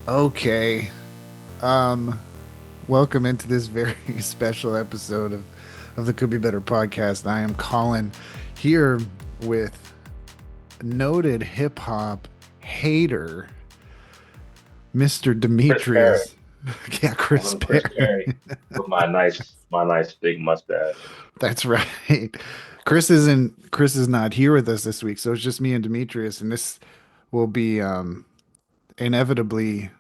Okay. Um, Welcome into this very special episode of the Could Be Better podcast. I am Colin here with noted hip hop hater, Mr. Chris Perry. Demetrius. Yeah, Chris I'm Chris Perry. Perry with my nice big mustache. That's right. Chris is not here with us this week, so it's just me and Demetrius, and this will be inevitably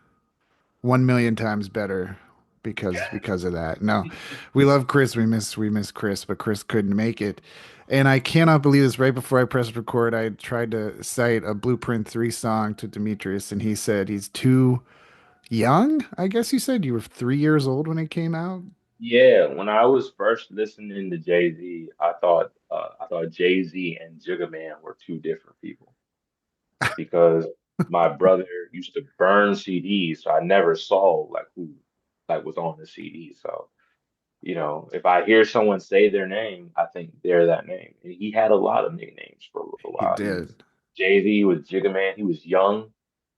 1 million times better because of that. No, we love Chris. We miss Chris, but Chris couldn't make it. And I cannot believe this. Right before I pressed record, I tried to cite a Blueprint 3 song to Demetrius, and he said he's too young. I guess you said you were 3 years old when it came out. Yeah, when I was first listening to Jay-Z, I thought Jay-Z and Jigga Man were two different people because my brother used to burn CDs, so I never saw like who like was on the CD. So, if I hear someone say their name, I think they're that name. And he had a lot of nicknames for a little He while. He was did. Jay-Z, he was Jigga Man, he was young.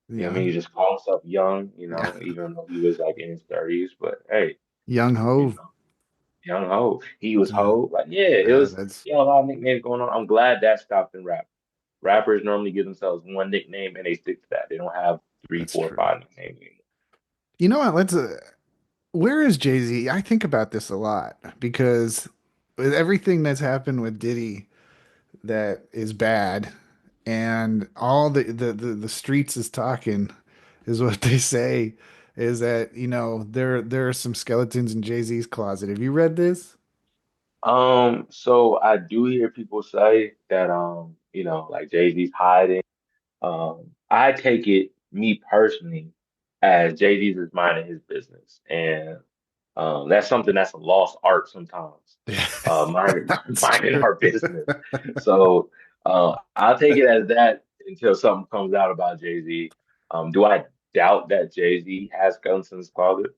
I mean? He Young. just called himself young, Yeah. even though he was like in his 30s. But hey, Young you Hove. know, young Ho. He was Uh, Ho. Like, yeah, it was, that's a lot of nicknames going on. I'm glad that stopped in rap. Rappers normally give themselves one nickname and they stick to that. They don't have three, that's four, true. five nicknames anymore. You know what? Where is Jay-Z? I think about this a lot because with everything that's happened with Diddy that is bad, and all the streets is talking, is what they say, is that there are some skeletons in Jay-Z's closet. Have you read this? So I do hear people say that, like Jay-Z's hiding. I take it, me personally, as Jay-Z's is minding his business. And that's something that's a lost art sometimes. Mind, That's minding true. our business. So I'll take it as that until something comes out about Jay-Z. Do I doubt that Jay-Z has skeletons in his closet?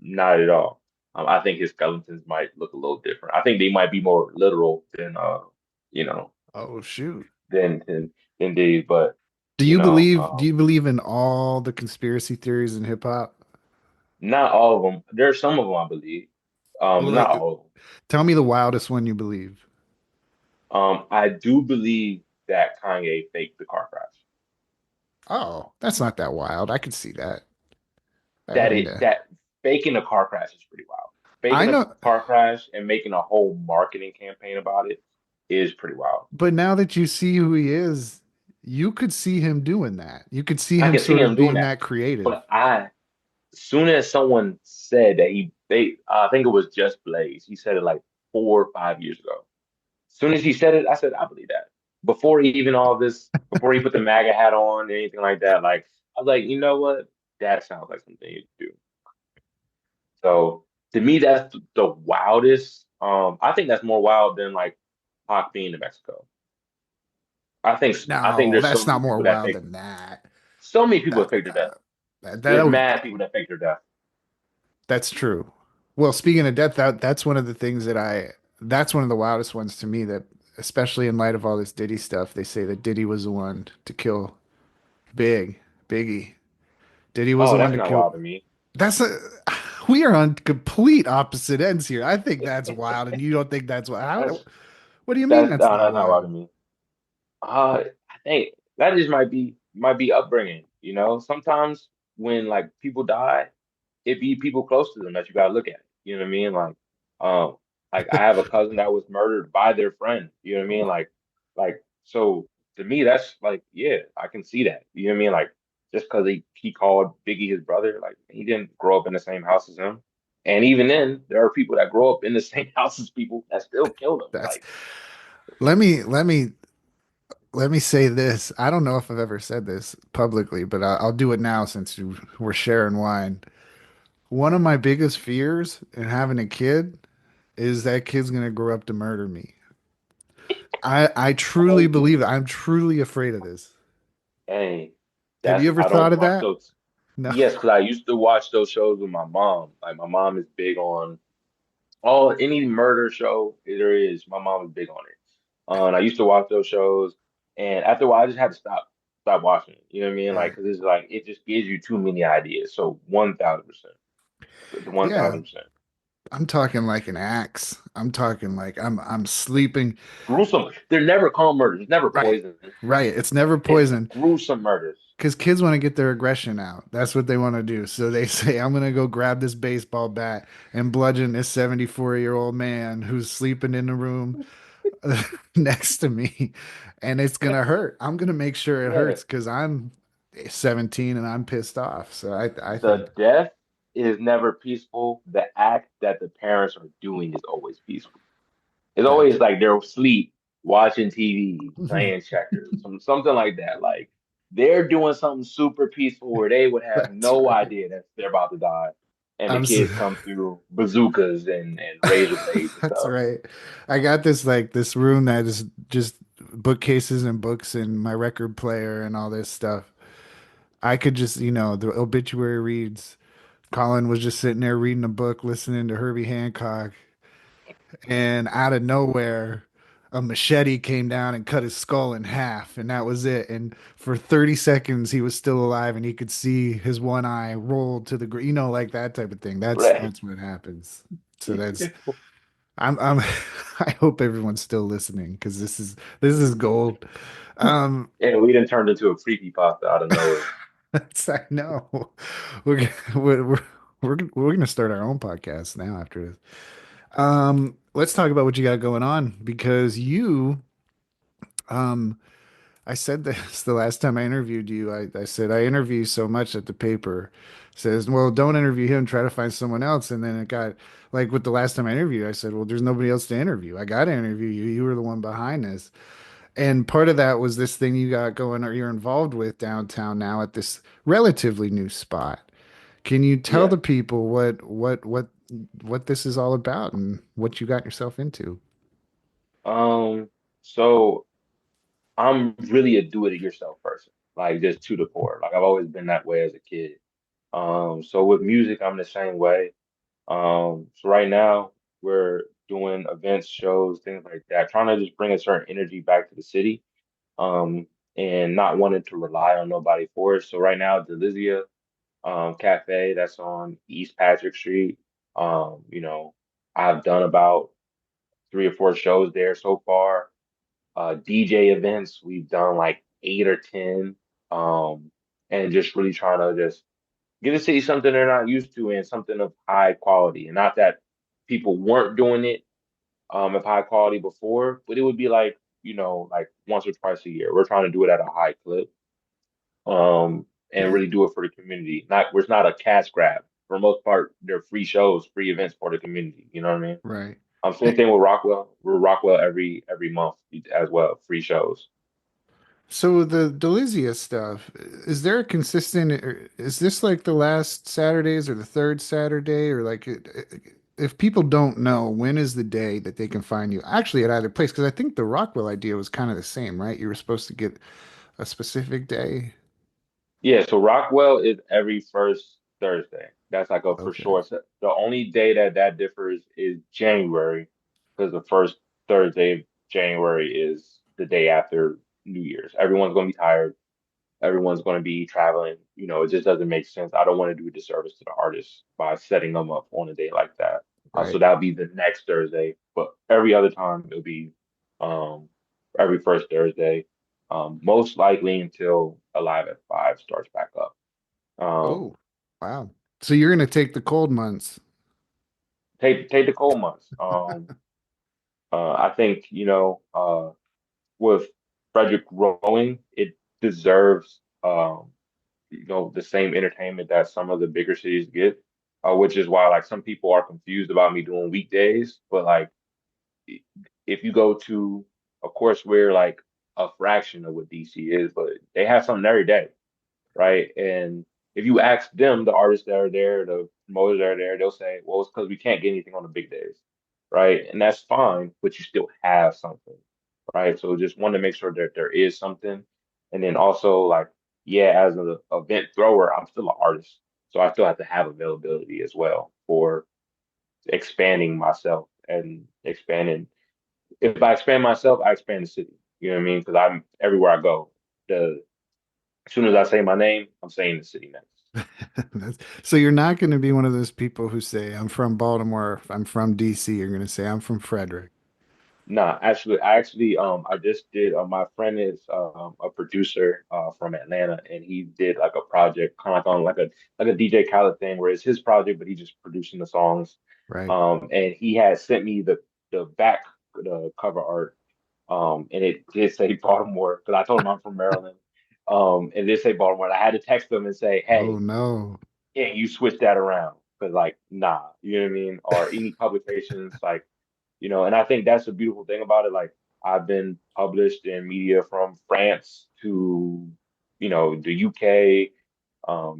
Not at all. I think his skeletons might look a little different. I think they might be more literal than you know, Oh shoot. than Diddy's, but Do you believe in all the conspiracy theories in hip hop? not all of them. There are some of them I believe, but not Like, all of them. tell me the wildest one you believe. I do believe that Kanye faked the car crash. Oh, that's not that wild. I could see that. I That mean, it that faking a car crash is pretty wild. I Faking a know, car crash and making a whole marketing campaign about it is pretty wild. but now that you see who he is, you could see him doing that. You could see I him can see sort of him doing being that, that creative. but as soon as someone said that I think it was Just Blaze. He said it like 4 or 5 years ago. As soon as he said it, I said, I believe that. Before he put the MAGA hat on, anything like that, like I was like, you know what? That sounds like something you do. So to me, that's the wildest. I think that's more wild than like Pac being in Mexico. I think No, there's so that's many not more people that wild think than that. so many people That, have faked their death. that, There's that mad people that faked their death. that's true. Well, speaking of death, that's one of the things that's one of the wildest ones to me that, especially in light of all this Diddy stuff, they say that Diddy was the one to kill Biggie. Diddy was Oh, the one that's to not kill. wild to me. That's a, we are on complete opposite ends here. I think that's wild, and you don't think that's wild. That's What do you mean that's not that's not wild to wild? me. I think that just might be upbringing. Sometimes when like people die, it be people close to them that you gotta look at. You know what I mean? Um, like I have a cousin that was murdered by their friend. You know what I mean? Like so to me, that's like, yeah, I can see that. You know what I mean? Like just because he called Biggie his brother, like he didn't grow up in the same house as him. And even then, there are people that grow up in the same house as people that still kill them. That's Like, let me let me let me say this. I don't know if I've ever said this publicly, but I'll do it now since we're sharing wine. One of my biggest fears in having a kid is that kid's gonna grow up to murder me. I truly believe it. I'm truly afraid of this. hey, Have you that's ever I thought don't of watch that? those. No. Yes, because I used to watch those shows with my mom. Like my mom is big on any murder show there is. My mom is big on it. And I used to watch those shows, and after a while, I just had to stop. stop watching it. You know what I mean? Like, Right. because it's like it just gives you too many ideas. So 1,000%, one Yeah. thousand percent, I'm talking like an axe. I'm talking like I'm sleeping. gruesome. They're never calm murders. It's never Right. poison. Right. It's never It's poison gruesome murders. because kids want to get their aggression out. That's what they want to do. So they say, I'm gonna go grab this baseball bat and bludgeon this 74-year-old man who's sleeping in the room next to me, and it's gonna hurt. I'm gonna make sure it Yeah, hurts because I'm 17 and I'm pissed off. So I think the death is never peaceful. The act that the parents are doing is always peaceful. It's that always like they're asleep, watching TV, playing checkers, something like that. Like they're doing something super peaceful where they would have that's no right. idea that they're about to die, and the I'm kids come through bazookas and razor blades and That's stuff. right. I got this room that is just bookcases and books and my record player and all this stuff. I could just, the obituary reads. Colin was just sitting there reading a book, listening to Herbie Hancock, and out of nowhere, a machete came down and cut his skull in half, and that was it. And for 30 seconds, he was still alive, and he could see his one eye roll to the ground, like that type of thing. That's Right. that's what happens. So I'm I hope everyone's still listening because this is gold. Um, And we done turned into a creepy pasta out of nowhere. I know we're gonna start our own podcast now after this. Let's talk about what you got going on because um, I said this the last time I interviewed you. I said I interview so much that the paper says, well, don't interview him, try to find someone else. And then it got like with the last time I interviewed, I said, well, there's nobody else to interview. I got to interview you. You were the one behind this. And part of that was this thing you got going or you're involved with downtown now at this relatively new spot. Can you tell Yeah. the people what this is all about and what you got yourself into? Um. So I'm really a do-it-yourself person, like just to the core. Like I've always been that way as a kid. So with music, I'm the same way. So right now we're doing events, shows, things like that, trying to just bring a certain energy back to the city. Um, and not wanting to rely on nobody for it. So right now, Delizia Cafe, that's on East Patrick Street. I've done about 3 or 4 shows there so far. DJ events, we've done like 8 or 10. Um, and just really trying to just give the city something they're not used to and something of high quality. And not that people weren't doing it of high quality before, but it would be like, like once or twice a year. We're trying to do it at a high clip, and Yeah, really do it for the community. Not It's not a cash grab. For the most part, they're free shows, free events for the community. You know what I mean? right. Same thing with Rockwell. We're Rockwell every month as well, free shows. So the Delizia stuff, is there a consistent, is this like the last Saturdays or the third Saturday or like if people don't know, when is the day that they can find you actually at either place? Because I think the Rockwell idea was kind of the same, right? You were supposed to get a specific day. Yeah, so Rockwell is every first Thursday. That's like a for Okay, sure. So the only day that differs is January, because the first Thursday of January is the day after New Year's. Everyone's going to be tired. Everyone's going to be traveling. It just doesn't make sense. I don't want to do a disservice to the artists by setting them up on a day like that. So right. that'll be the next Thursday, but every other time it'll be um, every first Thursday, most likely until Alive at 5 starts back up. Um, Oh, wow. So you're gonna take the cold months. take the cold months. I think with Frederick growing, it deserves the same entertainment that some of the bigger cities get, which is why like some people are confused about me doing weekdays. But like if you go to, of course, we're like a fraction of what DC is, but they have something every day, right? And if you ask them, the artists that are there, the promoters that are there, they'll say, well, it's because we can't get anything on the big days, right? And that's fine, but you still have something, right? So just want to make sure that there is something. And then also, like, yeah, as an event thrower, I'm still an artist. So I still have to have availability as well for expanding myself and expanding. If I expand myself, I expand the city. You know what I mean? Because I'm everywhere I go. As soon as I say my name, I'm saying the city next. So you're not going to be one of those people who say, I'm from Baltimore, I'm from DC. You're going to say, I'm from Frederick. Nah, I just did. My friend is a producer from Atlanta, and he did like a project, kind of like on like a DJ Khaled thing, where it's his project, but he's just producing the songs. Right. And he had sent me the cover art, and it did say Baltimore because I told him I'm from Maryland, and it did say Baltimore. And I had to text him and say, Oh hey, no. can't you switch that around? Because like, nah, you know what I mean? Or any publications like and I think that's the beautiful thing about it. Like I've been published in media from France to, the UK,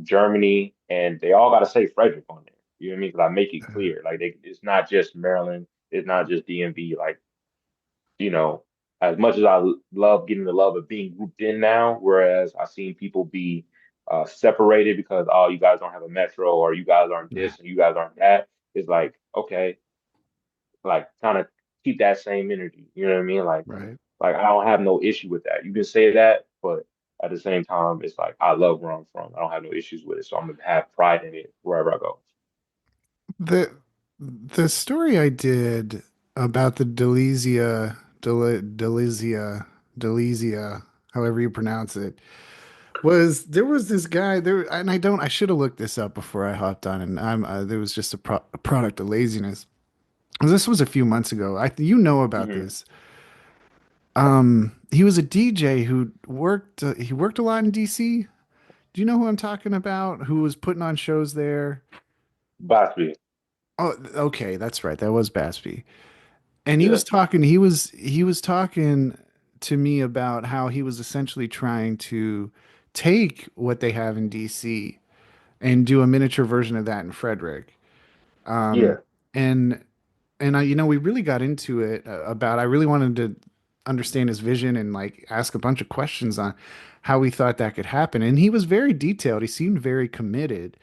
Germany, and they all got to say Frederick on there. You know what I mean? Because I make it clear, like it's not just Maryland, it's not just DMV. Like, you know, as much as love getting the love of being grouped in now, whereas I've seen people be separated because oh, you guys don't have a metro or you guys aren't Yeah. this and you guys aren't that. It's like okay, like kind of keep that same energy. You know what I mean? Right. Like I don't have no issue with that. You can say that, but at the same time, it's like I love where I'm from. I don't have no issues with it, so I'm gonna have pride in it wherever I go. The the story I did about the Delizia, however you pronounce it, was there was this guy there, and I should have looked this up before I hopped on, and there was just a product of laziness. This was a few months ago. About Hmm. this. He was a DJ who worked. He worked a lot in DC. Do you know who I'm talking about? Who was putting on shows there? Bosby, Oh, okay, that's right. That was Baspy. And he yeah, was talking. He was talking to me about how he was essentially trying to take what they have in DC and do a miniature version of that in Frederick. yeah, And we really got into it about. I really wanted to understand his vision and like ask a bunch of questions on how he thought that could happen. And he was very detailed. He seemed very committed.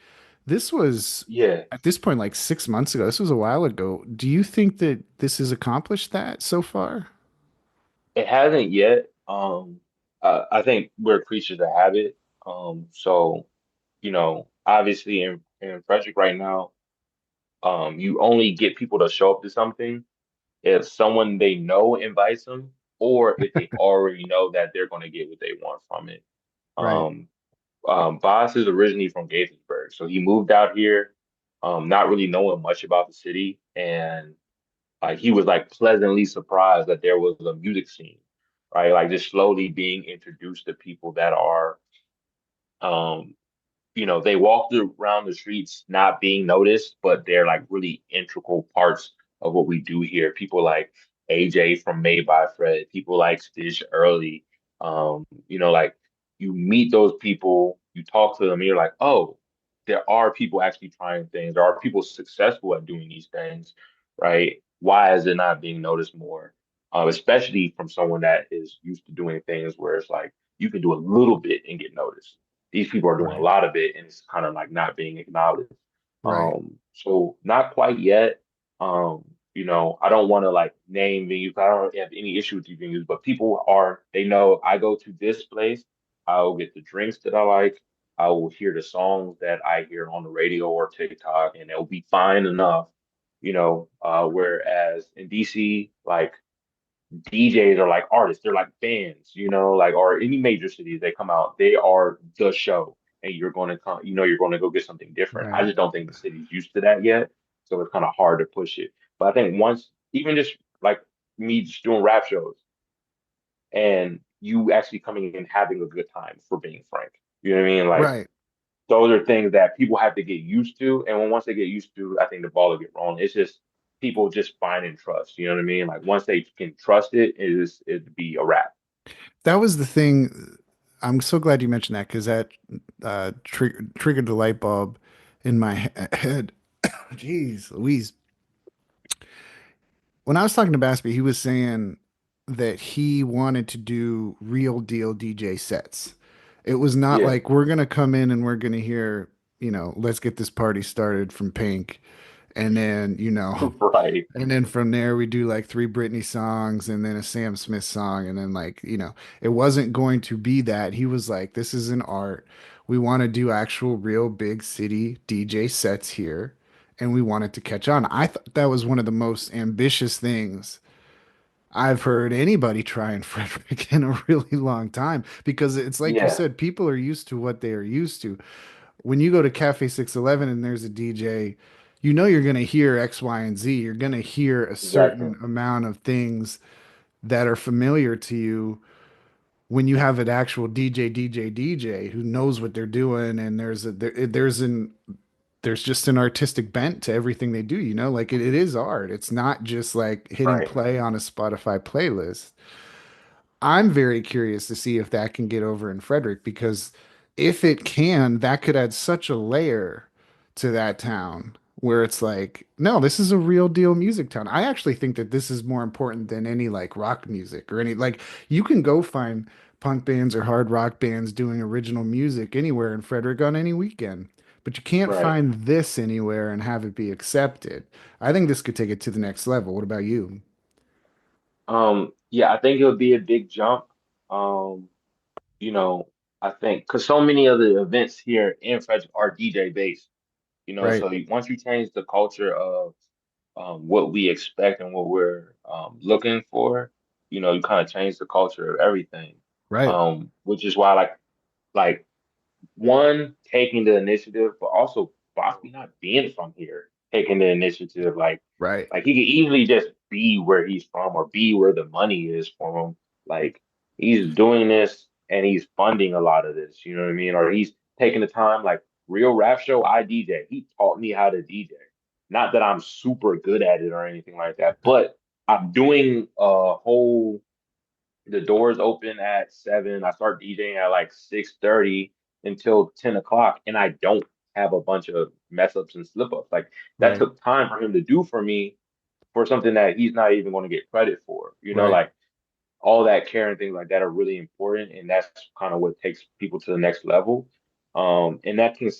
This was yeah. at this point like 6 months ago. This was a while ago. Do you think that this has accomplished that so far? It hasn't yet. I think we're creatures of habit. So obviously in Frederick right now, you only get people to show up to something if someone they know invites them, or if they already know that they're going to get what they want from it. Right. Um, Boss is originally from Gaithersburg, so he moved out here, not really knowing much about the city, and like he was like pleasantly surprised that there was a music scene, right? Like just slowly being introduced to people that are um they walk around the streets not being noticed, but they're like really integral parts of what we do here. People like AJ from Made by Fred, people like Stitch Early. Like you meet those people, you talk to them, and you're like, oh, there are people actually trying things. There are people successful at doing these things, right? Why is it not being noticed more? Especially from someone that is used to doing things where it's like you can do a little bit and get noticed. These people are doing a Right. lot of it and it's kind of like not being acknowledged. Right. So not quite yet. I don't want to like name venues. I don't have any issue with these venues, but they know I go to this place, I will get the drinks that I like, I will hear the songs that I hear on the radio or TikTok, and it'll be fine enough, whereas in DC, like DJs are like artists, they're like bands, like or any major cities they come out, they are the show, and you're going to come, you're going to go get something different. I Right. just don't think the city's used to that yet, so it's kind of hard to push it. But I think once, even just like me just doing rap shows, and you actually coming in and having a good time, for being frank, you know what I mean? Like Right. those are things that people have to get used to. And once they get used to, I think the ball will get rolling. It's just people just finding trust. You know what I mean? Like once they can trust it, it'd be a wrap. That was the thing. I'm so glad you mentioned that because that triggered the light bulb in my head. Jeez, Louise. When I was talking to Baspy, he was saying that he wanted to do real deal DJ sets. It was not Yeah. like we're gonna come in and we're gonna hear, let's get this party started from Pink. And then, Right. and then from there we do like three Britney songs and then a Sam Smith song. And then like, it wasn't going to be that. He was like, this is an art. We want to do actual real big city DJ sets here. And we wanted to catch on. I thought that was one of the most ambitious things I've heard anybody try in Frederick in a really long time because it's like you Yeah, said, people are used to what they are used to. When you go to Cafe 611 and there's a DJ, you're going to hear X, Y, and Z. You're going to hear a exactly. certain amount of things that are familiar to you when you have an actual DJ who knows what they're doing and there's just an artistic bent to everything they do, like it is art. It's not just like hitting Right. play on a Spotify playlist. I'm very curious to see if that can get over in Frederick because if it can, that could add such a layer to that town where it's like, no, this is a real deal music town. I actually think that this is more important than any like rock music or any like you can go find punk bands or hard rock bands doing original music anywhere in Frederick on any weekend, but you can't Right. find this anywhere and have it be accepted. I think this could take it to the next level. What about you? Yeah, I think it'll be a big jump. Um, you know, I think because so many of the events here in Frederick are DJ based, Right, so once you change the culture of what we expect and what we're looking for, you kind of change the culture of everything. right, Which is why like one taking the initiative, but also possibly not being from here, taking the initiative. right, Like he could easily just be where he's from or be where the money is for him. Like he's doing this and he's funding a lot of this. You know what I mean? Or he's taking the time. Like real rap show, I DJ. He taught me how to DJ. Not that I'm super good at it or anything like that, but I'm doing a whole the doors open at 7. I start DJing at like 6:30 until 10 o'clock, and I don't have a bunch of mess ups and slip ups. Like that right, took time for him to do for me for something that he's not even going to get credit for. right. Like all that care and things like that are really important, and that's kind of what takes people to the next level. And that can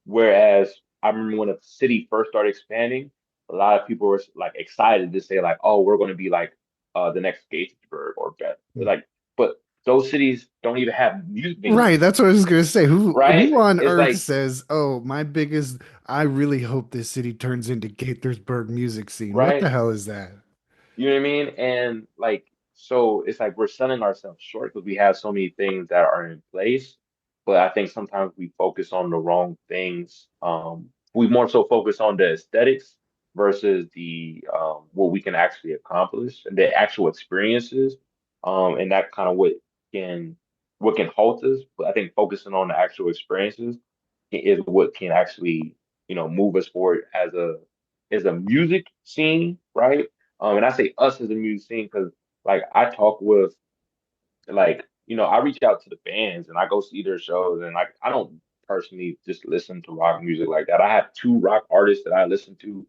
Whereas I remember when a city first started expanding, a lot of people were like excited to say like, "Oh, we're going to be like the next Gaithersburg or better." Like, but those cities don't even have music venues, Right, that's what I was gonna say. right? Who on It's earth like, says, "Oh, my biggest I really hope this city turns into Gaithersburg music scene." What the right? hell is that? You know what I mean? And like, so it's like we're selling ourselves short because we have so many things that are in place. But I think sometimes we focus on the wrong things. We more so focus on the aesthetics versus the what we can actually accomplish and the actual experiences. And that kind of can what can halt us. But I think focusing on the actual experiences is what can actually, move us forward as a music scene, right? And I say us as a music scene because like I talk with I reach out to the bands and I go see their shows and like I don't personally just listen to rock music like that. I have two rock artists that I listen to.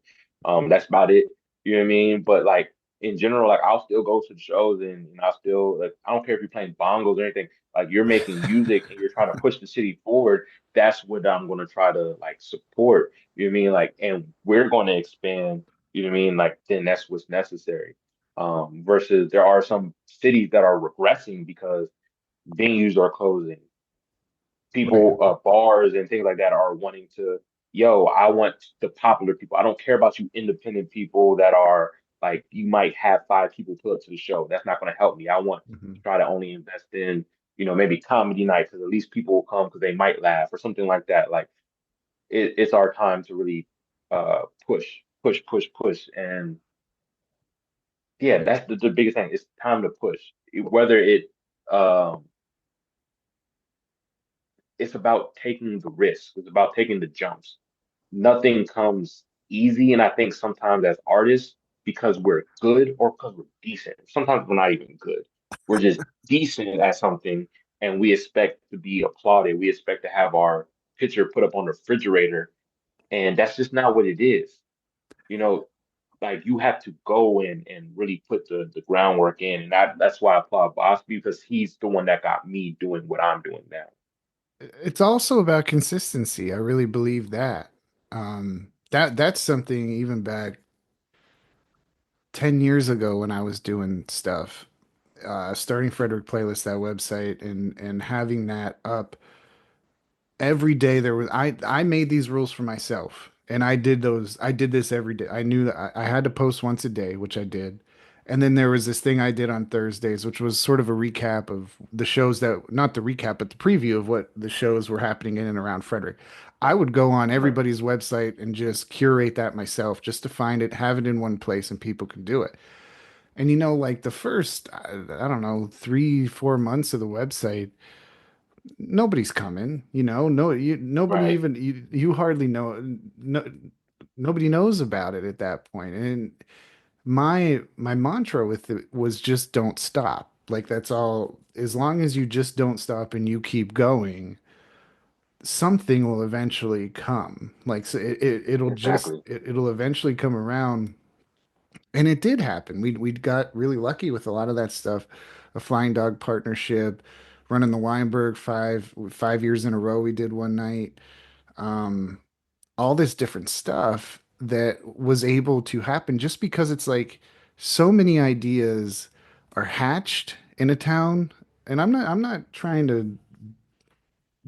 That's about it. You know what I mean? But like in general, like I'll still go to the shows and I'll still like I don't care if you're playing bongos or anything. Like you're making music and you're trying to push the city forward. That's what I'm gonna try to like support. You know what I mean? Like and we're gonna expand, you know what I mean? Like then that's what's necessary. Versus there are some cities that are regressing because venues are closing. Right. People, bars and things like that are wanting to, yo, I want the popular people. I don't care about you independent people that are like, you might have 5 people pull up to the show. That's not going to help me. I want to Mhm. try to only invest in, maybe comedy night because at least people will come because they might laugh or something like that. Like it's our time to really push, push, push, push. And yeah, that's the biggest thing. It's time to push. Whether um it's about taking the risk. It's about taking the jumps. Nothing comes easy. And I think sometimes as artists, because we're good or because we're decent, sometimes we're not even good. We're just decent at something and we expect to be applauded. We expect to have our picture put up on the refrigerator. And that's just not what it is. You know, like you have to go in and really put the groundwork in. And that's why I applaud Bosby because he's the one that got me doing what I'm doing now. It's also about consistency. I really believe that. Um, that's something even back 10 years ago when I was doing stuff, starting Frederick Playlist, that website, and having that up every day. There was I made these rules for myself, and I did this every day. I knew that I had to post once a day, which I did. And then there was this thing I did on Thursdays, which was sort of a recap of the shows that, not the recap, but the preview of what the shows were happening in and around Frederick. I would go on Right. everybody's website and just curate that myself just to find it, have it in one place, and people can do it. And like the first, I don't know, 3, 4 months of the website, nobody's coming. Nobody Right. even you hardly know. No, nobody knows about it at that point. And my mantra with it was just don't stop. Like that's all. As long as you just don't stop and you keep going, something will eventually come. Like so Exactly. it'll eventually come around. And it did happen. We got really lucky with a lot of that stuff. A Flying Dog partnership, running the Weinberg 5 years in a row. We did one night. Um, all this different stuff that was able to happen just because it's like so many ideas are hatched in a town. And I'm not trying to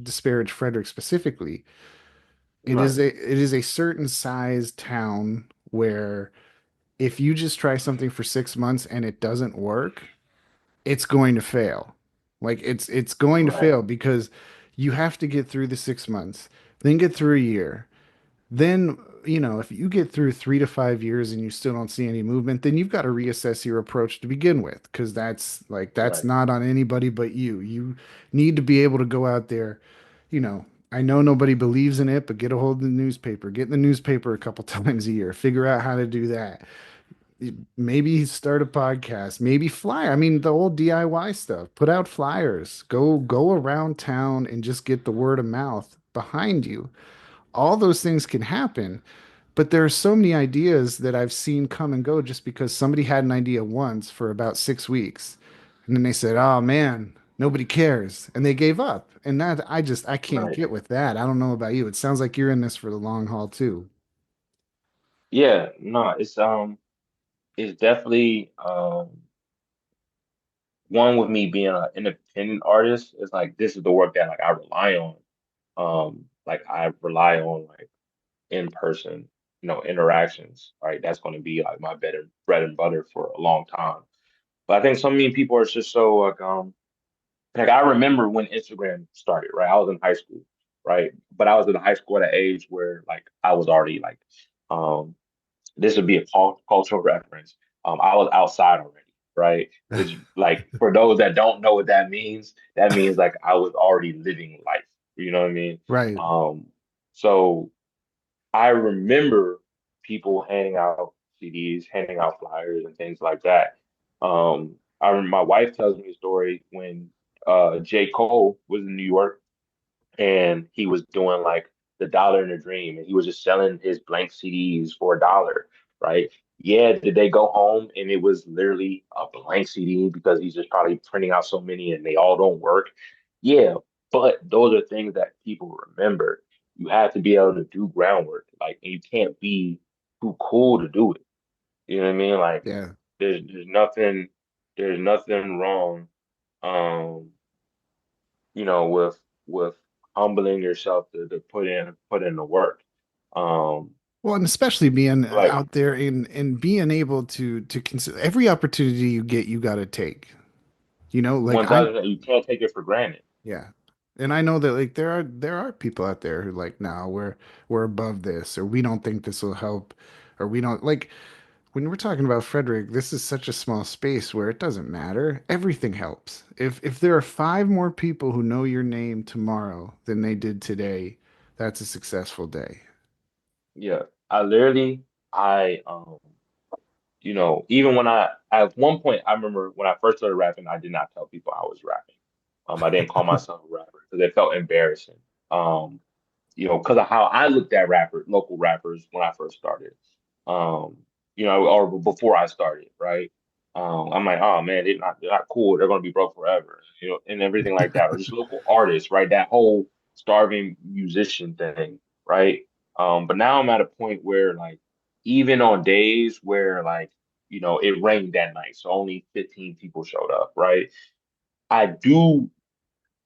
disparage Frederick specifically. Right. It is a certain size town where if you just try something for 6 months and it doesn't work, it's going to fail. Like it's going to Right. fail because you have to get through the 6 months, then get through a year. Then, if you get through 3 to 5 years and you still don't see any movement, then you've got to reassess your approach to begin with, because that's Right. not on anybody but you. You need to be able to go out there, I know nobody believes in it, but get a hold of the newspaper. Get in the newspaper a couple times a year. Figure out how to do that. Maybe start a podcast, maybe fly. I mean, the old DIY stuff. Put out flyers. Go around town and just get the word of mouth behind you. All those things can happen, but there are so many ideas that I've seen come and go just because somebody had an idea once for about 6 weeks. And then they said, "Oh man, nobody cares." And they gave up. And that I can't Right. get with that. I don't know about you. It sounds like you're in this for the long haul too. Yeah. No, it's definitely one with me being an independent artist. It's like this is the work that like I rely on. Like I rely on like in person, interactions, right? That's going to be like my bread and butter for a long time. But I think so many people are just so like I remember when Instagram started, right? I was in high school, right? But I was in high school at an age where like I was already like um this would be a cultural reference. I was outside already, right? Which like for those that don't know what that means like I was already living life. You know what I mean? Right. Um, so I remember people handing out CDs, handing out flyers and things like that. I remember my wife tells me a story when J. Cole was in New York and he was doing like the dollar in a dream and he was just selling his blank CDs for $1, right? Yeah, did they go home and it was literally a blank CD because he's just probably printing out so many and they all don't work? Yeah, but those are things that people remember. You have to be able to do groundwork, like, and you can't be too cool to do it. You know what I mean? Like, Yeah. there's nothing, there's nothing wrong, um, with humbling yourself to put in the work. Um, Well, and especially being like out there and being able to consider every opportunity you get, you got to take. Like 1,000, you can't take it for granted. yeah. And I know that like there are people out there who like, no, we're above this, or we don't think this will help, or we don't like when we're talking about Frederick, this is such a small space where it doesn't matter. Everything helps. If there are 5 more people who know your name tomorrow than they did today, that's a successful day. Yeah, I literally, even when at one point, I remember when I first started rapping, I did not tell people I was rapping. I didn't call myself a rapper because it felt embarrassing. Um, because of how I looked at local rappers when I first started. Um, or before I started, right? I'm like, oh man, they're not cool. They're gonna be broke forever, and everything like that, or just local artists, right? That whole starving musician thing, right? But now I'm at a point where like even on days where like, it rained that night, so only 15 people showed up, right? I do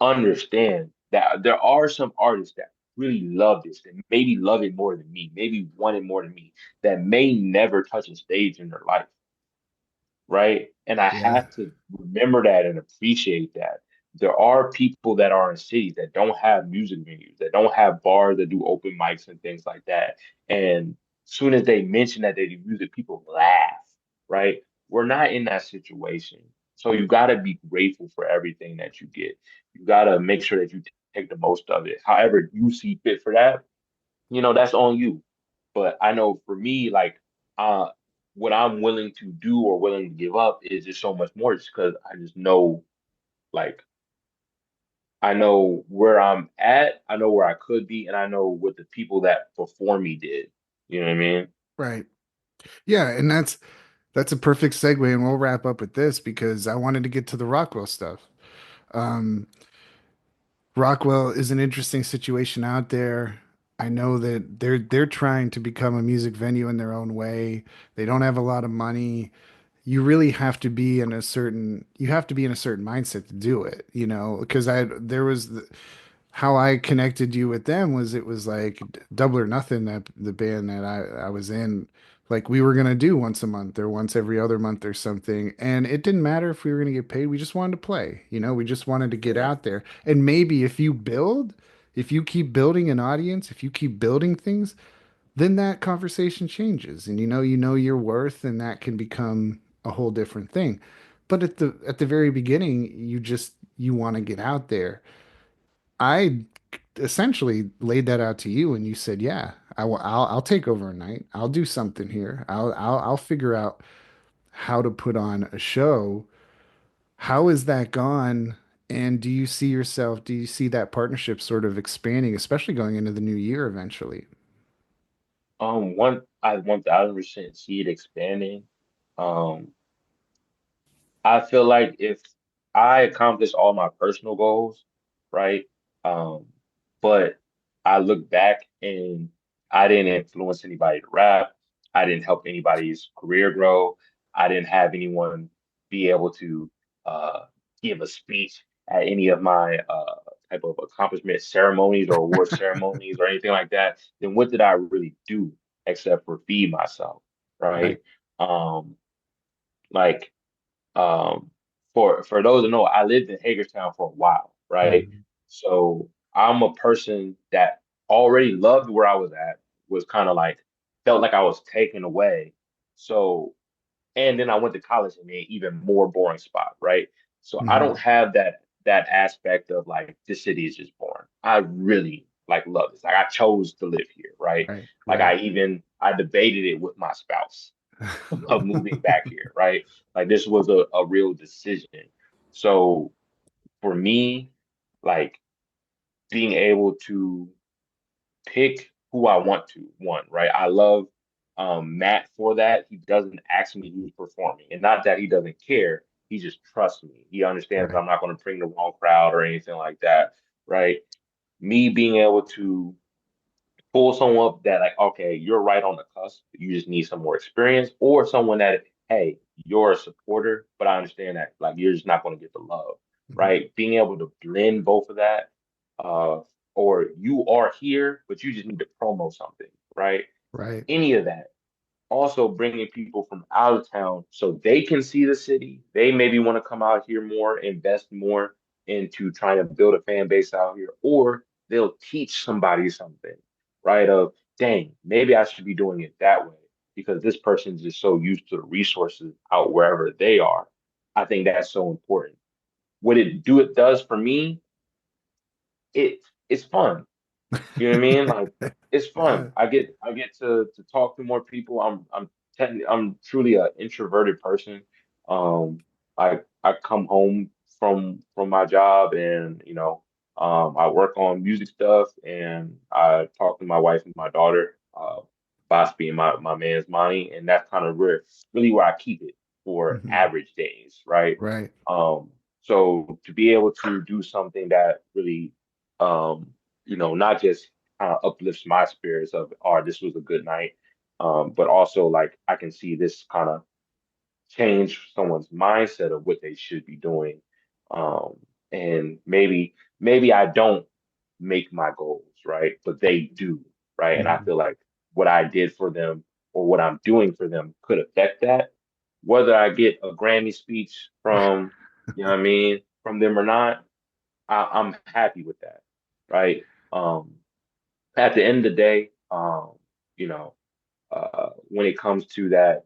understand that there are some artists that really love this, that maybe love it more than me, maybe want it more than me, that may never touch a stage in their life, right? And I Yeah. have to remember that and appreciate that. There are people that are in cities that don't have music venues, that don't have bars that do open mics and things like that. And soon as they mention that they do music, people laugh, right? We're not in that situation. So you got to be grateful for everything that you get. You got to make sure that you take the most of it. However, you see fit for that, that's on you. But I know for me, like, uh, what I'm willing to do or willing to give up is just so much more just because I just know, like, I know where I'm at, I know where I could be, and I know what the people that before me did. You know what I mean? Right. Yeah, and that's a perfect segue, and we'll wrap up with this because I wanted to get to the Rockwell stuff. Um, Rockwell is an interesting situation out there. I know that they're trying to become a music venue in their own way. They don't have a lot of money. You really have to be in a certain you have to be in a certain mindset to do it, because I there was how I connected you with them was it was like Double or Nothing, that the band that I was in, like we were gonna do once a month or once every other month or something, and it didn't matter if we were gonna get paid. We just wanted to play, we just wanted to get Yeah. out there. And maybe if you keep building an audience, if you keep building things, then that conversation changes, and you know your worth, and that can become a whole different thing. But at the very beginning, you want to get out there. I essentially laid that out to you, and you said, "Yeah, I'll take over a night. I'll do something here. I'll figure out how to put on a show." How is that gone? And do you see that partnership sort of expanding, especially going into the new year eventually? I 1000% see it expanding. Um, I feel like if I accomplish all my personal goals, right? Um, but I look back and I didn't influence anybody to rap. I didn't help anybody's career grow. I didn't have anyone be able to uh, give a speech at any of my type of accomplishment ceremonies or award ceremonies or anything like that. Then what did I really do except for feed myself, Right. right? Um, like um, for those that know, I lived in Hagerstown for a while, right? Mhm. So I'm a person that already loved where I was at, was kind of like felt like I was taken away. So and then I went to college in an even more boring spot, right? So I don't Mhm. have that aspect of like this city is just boring. I really like love this. Like I chose to live here, right? Right. Like Right. I debated it with my spouse of moving back here, right? Like this was a real decision. So for me, like being able to pick who I want to want, right? I love Matt for that. He doesn't ask me who's performing, and not that he doesn't care. He just trusts me. He understands Right. I'm not going to bring the wrong crowd or anything like that, right? Me being able to pull someone up that like, okay, you're right on the cusp. You just need some more experience, or someone that, hey, you're a supporter, but I understand that like you're just not going to get the love, Mhm. right? Being able to blend both of that, uh, or you are here, but you just need to promo something, right? Right. Any of that, also bringing people from out of town so they can see the city. They maybe want to come out here more, invest more into trying to build a fan base out here, or they'll teach somebody something, right? Of, dang, maybe I should be doing it that way because this person's just so used to the resources out wherever they are. I think that's so important. What it does for me, it it's fun. You know what I mean? Like it's fun. Yeah. I get to talk to more people. I'm truly an introverted person. Um, I come home from my job and I work on music stuff and I talk to my wife and my daughter, Boss being my man's money, and that's kind of really where I keep it for Mhm. average days, right? Right. So to be able to do something that really not just kind of uplifts my spirits of, oh, this was a good night. But also like I can see this kind of change someone's mindset of what they should be doing. Um, and maybe I don't make my goals, right? But they do, right? And I Mhm. feel like what I did for them or what I'm doing for them could affect that. Whether I get a Grammy speech from, you know what I mean, from them or not, I'm happy with that, right? At the end of the day, you know, when it comes to that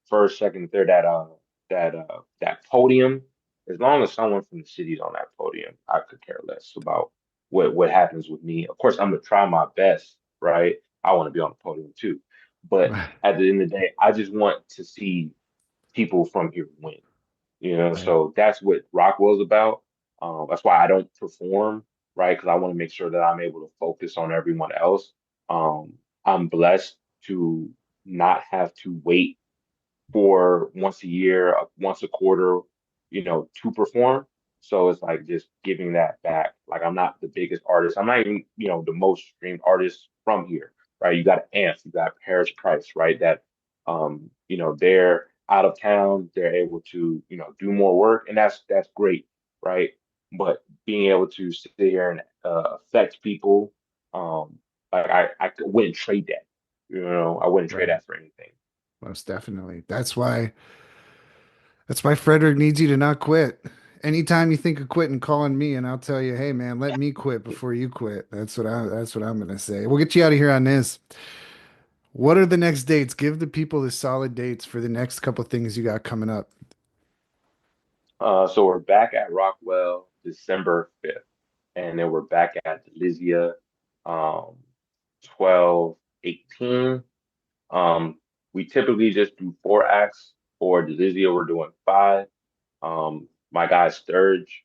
first, second, third, that podium, as long as someone from the city's on that podium, I could care less about what happens with me. Of course, I'm gonna try my best, right? I want to be on the podium too, but Right. at the end of the day, I just want to see people from here win. Right. So that's what Rockwell's about. That's why I don't perform, right? Because I want to make sure that I'm able to focus on everyone else. Um, I'm blessed to not have to wait for once a year, once a quarter, to perform. So it's like just giving that back. Like I'm not the biggest artist. I'm not even, the most streamed artist from here, right? You got Ants, you got Paris Price, right? That, they're out of town, they're able to, do more work, and that's great, right? But being able to sit here and affect people, like I wouldn't trade that. I wouldn't trade Right. that for anything. Most definitely. That's why Frederick needs you to not quit. Anytime you think of quitting, calling me and I'll tell you, hey man, let me quit before you quit. That's what I'm gonna say. We'll get you out of here on this. What are the next dates? Give the people the solid dates for the next couple things you got coming up. So we're back at Rockwell December 5th, and then we're back at Delizia um 12/18. We typically just do 4 acts. For Delizia, we're doing five. My guy Sturge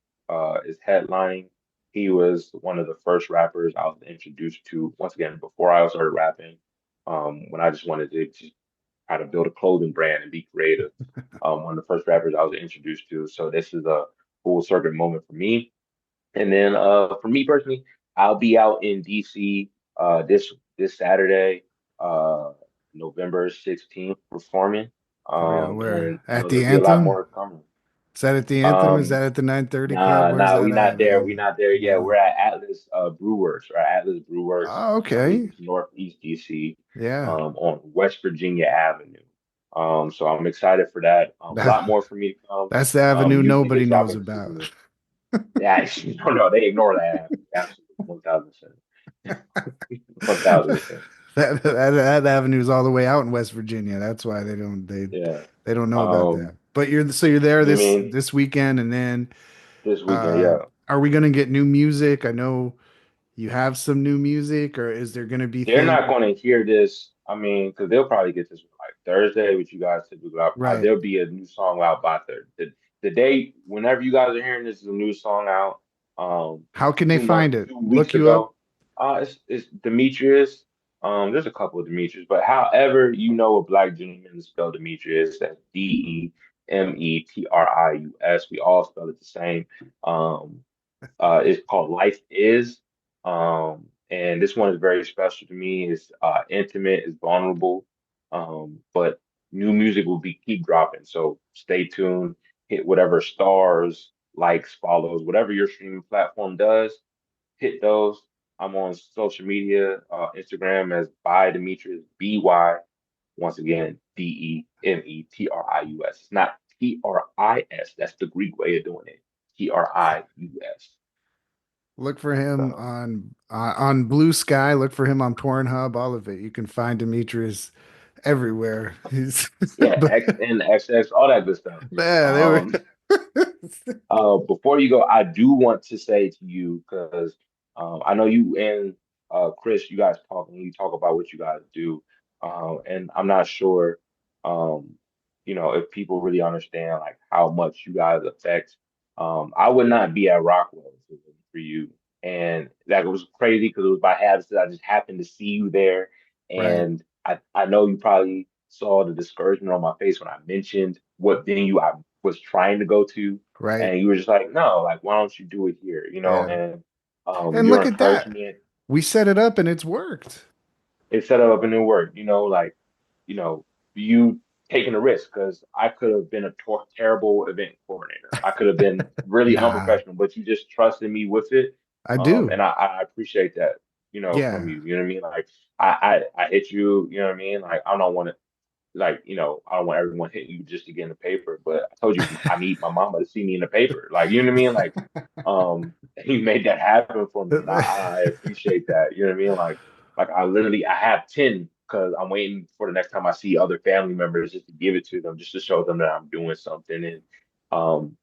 is headlining. He was one of the first rappers I was introduced to once again before I started rapping. When I just wanted to just try to build a clothing brand and be creative. One of the first rappers I was introduced to. So this is a full circuit moment for me. And then for me personally, I'll be out in DC this Saturday, uh, November 16th, performing. For real, where And at the there'll be a lot Anthem? more coming. Is that at the Anthem? Is Um, that at the 930 Club? nah, Where's nah, that we not at, there. We man? not there yet. No. We're at Atlas Brewworks, right? Atlas Brewworks. Oh, I believe okay. it's Northeast DC, Yeah. on West Virginia Avenue. So I'm excited for that. A That lot more for me to come. that's the avenue Usually nobody get knows dropping about. soon. Yeah, no, they ignore that. Absolutely, 1,000%. 1,000%. That avenue is all the way out in West Virginia. That's why Yeah. they don't know about that. Um, But you're there you this mean this weekend, and then this weekend? uh, Yeah. are we gonna get new music? I know you have some new music, or is there gonna be They're things? not going to hear this. I mean, because they'll probably get this like Thursday, which you guys typically out. Right. There'll be a new song out by Thursday. The day, whenever you guys are hearing this, is a new song out. How can they Two months, find it? 2 weeks Look you up. ago. It's Demetrius. There's a couple of Demetrius, but however you know a black gentleman is spelled Demetrius, that's Demetrius. We all spell it the same. Um, it's called Life Is. And this one is very special to me. It's intimate, it's vulnerable. But new music will be keep dropping. So stay tuned. Hit whatever stars, likes, follows, whatever your streaming platform does, hit those. I'm on social media, Instagram as by Demetrius, BY, once again, Demetrius. It's not Tris. That's the Greek way of doing it. Trius. Look for him So on Blue Sky. Look for him on Pornhub. All of it. You can find Demetrius everywhere. He's yeah, but X and XX, all that good stuff. man, they were Um, Before you go, I do want to say to you because I know you and Chris, you guys talk and you talk about what you guys do, and I'm not sure, um, if people really understand like how much you guys affect. I would not be at Rockwell if it wasn't for you, and that was crazy because it was by habit. I just happened to see you there, right, and I know you probably saw the discouragement on my face when I mentioned what venue I was trying to go to, right. and you were just like, no, like why don't you do it here? Yeah. And And your look at that. encouragement. We set it up and it's worked. It set up and it worked. You know, you taking a risk because I could have been a terrible event coordinator. I could have been really Nah, unprofessional, but you just trusted me with it. I do. And I appreciate that, from Yeah. you. You know what I mean? Like I hit you, you know what I mean? Like I don't want to like, I don't want everyone hitting you just to get in the paper, but I told you I need my mama to see me in the paper. Like, you know what I mean? Like, he made that happen for me, and I appreciate that. You know what I mean? Like I literally I have 10 because I'm waiting for the next time I see other family members just to give it to them, just to show them that I'm doing something. And um,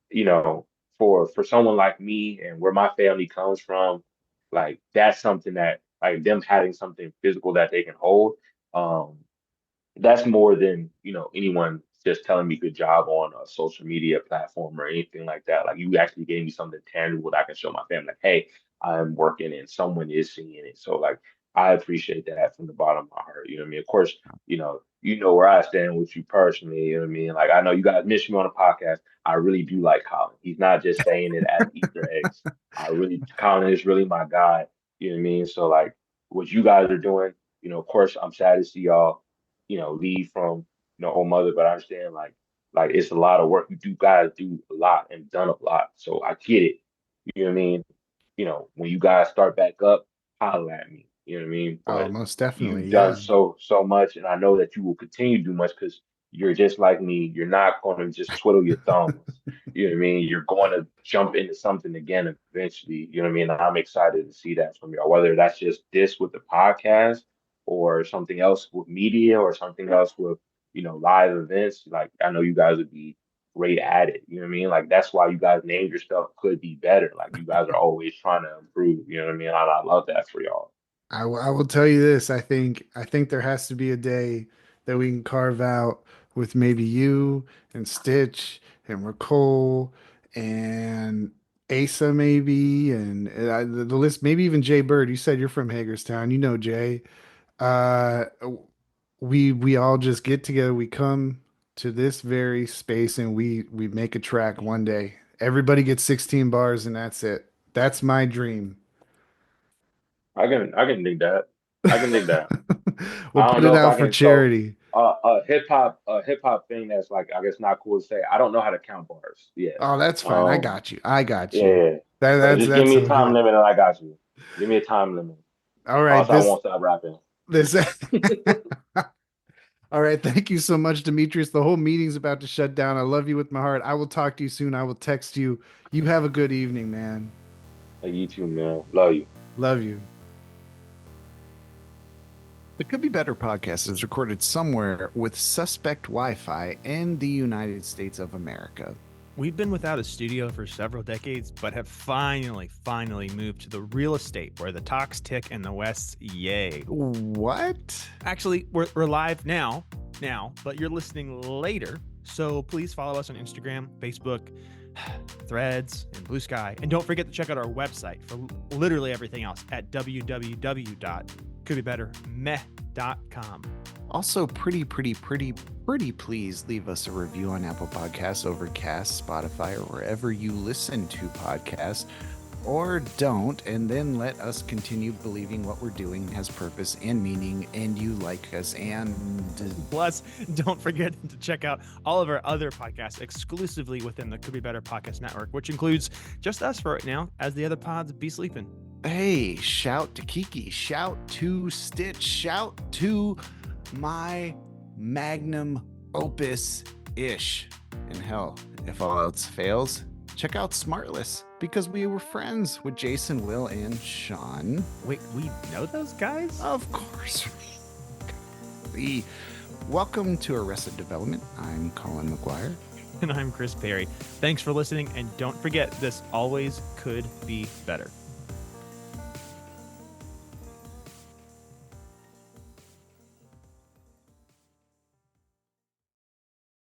you know, for someone like me and where my family comes from, like that's something that like them having something physical that they can hold. Um, that's more than anyone just telling me good job on a social media platform or anything like that. Like you actually gave me something tangible that I can show my family, like, hey, I'm working and someone is seeing it. So like I appreciate that from the bottom of my heart. You know what I mean? Of course, you know where I stand with you personally. You know what I mean? Like I know you guys miss me on the podcast. I really do like Colin. He's not just saying it as Easter eggs. Colin is really my guy. You know what I mean? So like what you guys are doing, of course I'm sad to see y'all leave from home mother, but I understand like it's a lot of work. You do guys do a lot and done a lot. So I get it. You know what I mean? When you guys start back up, holler at me. You know what I mean? Oh, But most definitely. you've done Yeah. so much, and I know that you will continue to do much because you're just like me. You're not going to just twiddle your thumbs. You know what I mean? You're going to jump into something again eventually. You know what I mean? And I'm excited to see that from y'all, whether that's just this with the podcast or something else with media or something else with, live events. Like I know you guys would be great at it. You know what I mean? Like that's why you guys named your stuff could be better. Like you guys are always trying to improve. You know what I mean? And I love that for y'all. I will tell you this. I think there has to be a day that we can carve out with maybe you and Stitch and Ricole and Asa maybe the list, maybe even Jay Bird. You said you're from Hagerstown. You know Jay. Uh, we all just get together. We come to this very space and we make a track one day. Everybody gets 16 bars and that's it. That's my dream. I can dig that. I can dig that. We'll I don't put it know if out I for can. So charity. a hip hop thing that's like I guess not cool to say. I don't know how to count bars. Yeah. Oh, that's fine. I Um. got you. I got Yeah. you. Yeah. That, So that's just give that's me a time okay. limit and I got you. Give me a time limit. All Or right, else I won't stop rapping. this all right. Thank you so much, Demetrius. The whole meeting's about to shut down. I love you with my heart. I will talk to you soon. I will text you. You have a good evening, man. Hey, you too, man. Love you. Love you. The Could Be Better podcast is recorded somewhere with suspect Wi-Fi in the United States of America. We've been without a studio for several decades, but have finally moved to the real estate where the talks tick and the West's yay. What? Actually, we're live now, but you're listening later. So please follow us on Instagram, Facebook, Threads, and Blue Sky. And don't forget to check out our website for literally everything else at www.couldbebettermeh.com. Also, pretty please leave us a review on Apple Podcasts, Overcast, Spotify, or wherever you listen to podcasts, or don't, and then let us continue believing what we're doing has purpose and meaning, and you like us. And Plus, don't forget to check out all of our other podcasts exclusively within the Could Be Better Podcast Network, which includes just us for right now, as the other pods be sleeping. hey, shout to Kiki, shout to Stitch, shout to my magnum opus ish. And hell, if all else fails, check out Smartless because we were friends with Jason, Will, and Sean. Wait, we know those guys? Of course. Welcome to Arrested Development. I'm Colin McGuire. And I'm Chris Perry. Thanks for listening, and don't forget, this always could be better.